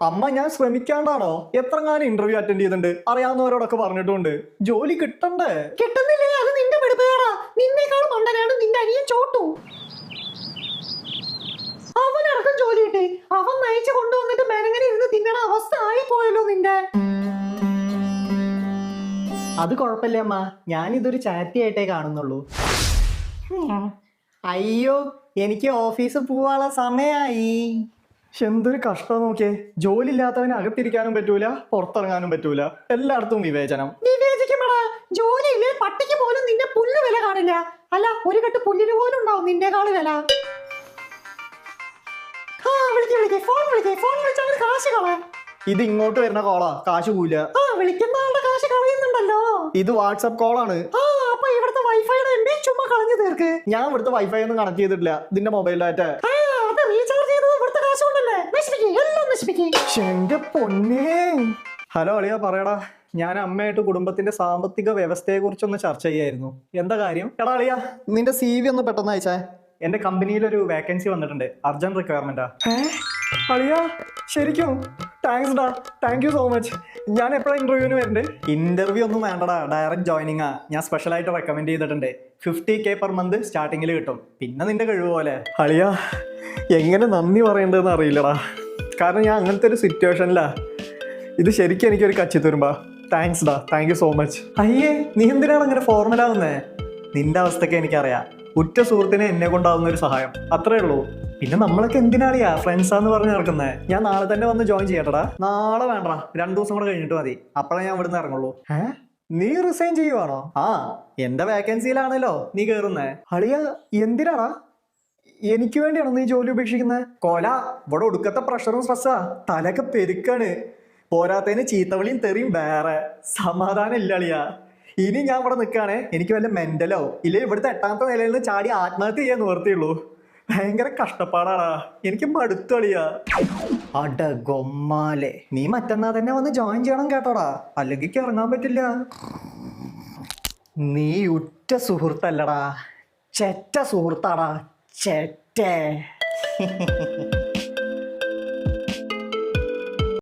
അമ്മ ഞാൻ ശ്രമിക്കാണ്ടാണോ? എത്രങ്ങാനും ഇന്റർവ്യൂ അറ്റൻഡ് ചെയ്തിട്ടുണ്ട്, അറിയാവുന്നവരോടൊക്കെ പറഞ്ഞിട്ടുണ്ട്. ജോലി കിട്ടണ്ടേ? കിട്ടുന്നില്ലേ? അത് നിന്റെ പെടുപ്പേടാ. നിന്നേക്കാൾ മണ്ടനാണ് നിന്റെ അനിയൻ ചോട്ടു. അവനടക്കം ജോലി കിട്ടി. അവൻ നയിച്ചു കൊണ്ടുവന്നിട്ട് മെനങ്ങനെ ഇരുന്ന് തിന്നണ അവസ്ഥ ആയി പോയല്ലോ നിന്റെ. അത് കുഴപ്പമില്ല അമ്മ, ഞാനിതൊരു ചാരിറ്റി ആയിട്ടേ കാണുന്നുള്ളൂ. അയ്യോ, എനിക്ക് ഓഫീസിൽ പോവാനുള്ള സമയായി. എന്തൊരു കഷ്ടം നോക്കിയേ. ജോലി ഇല്ലാത്തവന് അകത്തിരിക്കാനും പറ്റൂല, പുറത്തിറങ്ങാനും പറ്റൂല, എല്ലായിടത്തും വിവേചനം. വിവേചിക്കുമ്പോഴാ ജോലിയില്ലേ പട്ടിക്ക് പോലും നിന്റെ പുല്ല് വില കാണില്ല. അല്ല, ഒരു കെട്ട് പുല്ലിന് പോലും ഉണ്ടാവും നിന്നേക്കാള് വില. ഫോൺ വിളിച്ചാൽ കാശ് കളയാ. ഇത് ഇങ്ങോട്ട് വരുന്ന കോളാ, കാശ് പോവില്ല. വിളിക്കുന്ന ആളുടെ കാശ് കളയുന്നുണ്ടല്ലോ. ഇത് വാട്സാപ്പ് കോളാണ്. അപ്പൊ ഇവിടുത്തെ വൈഫൈയുടെ എം ബി ചുമ്മാ കളഞ്ഞു തീർക്ക്. ഞാൻ ഇവിടുത്തെ വൈഫൈ ഒന്നും കണക്ട് ചെയ്തിട്ടില്ല, ഇതിന്റെ മൊബൈൽ ഡാറ്റ. അത് റീചാർജ് ചെയ്തത് ഇവിടുത്തെ കാശ് കൊണ്ടല്ലേ. എല്ലാം നശിപ്പിക്കും. എന്റെ പൊന്നേ. ഹലോ അളിയാ, പറയടാ. ഞാൻ അമ്മയായിട്ട് കുടുംബത്തിന്റെ സാമ്പത്തിക വ്യവസ്ഥയെ കുറിച്ചൊന്ന് ചർച്ച ചെയ്യായിരുന്നു. എന്താ കാര്യം? എടാ അളിയാ, നിന്റെ CV ഒന്ന് പെട്ടെന്ന് അയച്ചേ. എന്റെ കമ്പനിയിൽ ഒരു വേക്കൻസി വന്നിട്ടുണ്ട്, അർജന്റ് റിക്വയർമെന്റാ. അളിയാ ശരിക്കും? താങ്ക്സ് ഡാ, താങ്ക് യു സോ മച്ച്. ഞാൻ എപ്പോഴാണ് ഇന്റർവ്യൂവിന് വരണ്ടേ? ഇന്റർവ്യൂ ഒന്നും വേണ്ടടാ, ഡയറക്റ്റ് ജോയിനിങ്ങാ. ഞാൻ സ്പെഷ്യലായിട്ട് റെക്കമെൻഡ് ചെയ്തിട്ടുണ്ട്. 50K പെർ മന്ത് സ്റ്റാർട്ടിങ്ങിൽ കിട്ടും, പിന്നെ നിന്റെ കഴിവ് പോലെ. അളിയാ എങ്ങനെ നന്ദി പറയേണ്ടതെന്ന് അറിയില്ലടാ, കാരണം ഞാൻ അങ്ങനത്തെ ഒരു സിറ്റുവേഷനിലാ. ഇത് ശരിക്കും എനിക്കൊരു കച്ചിത്തുരുമ്പാ. താങ്ക്സ് ഡാ, താങ്ക് യു സോ മച്ച്. അയ്യേ, നീ എന്തിനാണ് അങ്ങനെ ഫോർമലാവുന്നേ? നിന്റെ അവസ്ഥയൊക്കെ എനിക്കറിയാം. ഉറ്റ സുഹൃത്തിനെ എന്നെ കൊണ്ടാവുന്ന ഒരു സഹായം, അത്രേ ഉള്ളൂ. പിന്നെ നമ്മളൊക്കെ എന്തിനാളിയാ ഫ്രണ്ട്സാന്ന് പറഞ്ഞ് നടക്കുന്നേ. ഞാൻ നാളെ തന്നെ വന്ന് ജോയിൻ ചെയ്യട്ടടാ. നാളെ വേണ്ടടാ, 2 ദിവസം കൂടെ കഴിഞ്ഞിട്ട് മതി. അപ്പോഴേ ഞാൻ ഇവിടുന്ന് ഇറങ്ങുള്ളൂ. നീ റിസൈൻ ചെയ്യുവാണോ? എന്റെ വേക്കൻസിയിലാണല്ലോ നീ കേറുന്നേ. അളിയ എന്തിനാടാ? എനിക്ക് വേണ്ടിയാണോ നീ ജോലി ഉപേക്ഷിക്കുന്നത്? കോല, ഇവിടെ ഒടുക്കത്തെ പ്രഷറും സ്ട്രെസ്സാ, തലയൊക്കെ പെരുക്കാണ്. പോരാത്തതിന് ചീത്തവിളിയും തെറിയും വേറെ. സമാധാനം ഇല്ല അളിയാ. ഇനി ഞാൻ ഇവിടെ നിൽക്കുകയാണെ എനിക്ക് വല്ല മെന്റലോ ഇല്ലേ ഇവിടുത്തെ 8ാമത്തെ നിലയിൽ നിന്ന് ചാടി ആത്മഹത്യ ചെയ്യാൻ നിവർത്തിയുള്ളൂ. ഭയങ്കര കഷ്ടപ്പാടാടാ, എനിക്ക് മടുത്തു അളിയാ. അട ഗൊമ്മാലെ, നീ മറ്റന്നാ തന്നെ വന്ന് ജോയിൻ ചെയ്യണം കേട്ടോടാ, അല്ലെങ്കിൽ ഇറങ്ങാൻ പറ്റില്ല. നീ ഉറ്റ സുഹൃത്തല്ലടാ, ചെറ്റ സുഹൃത്താടാ, ചെറ്റേ.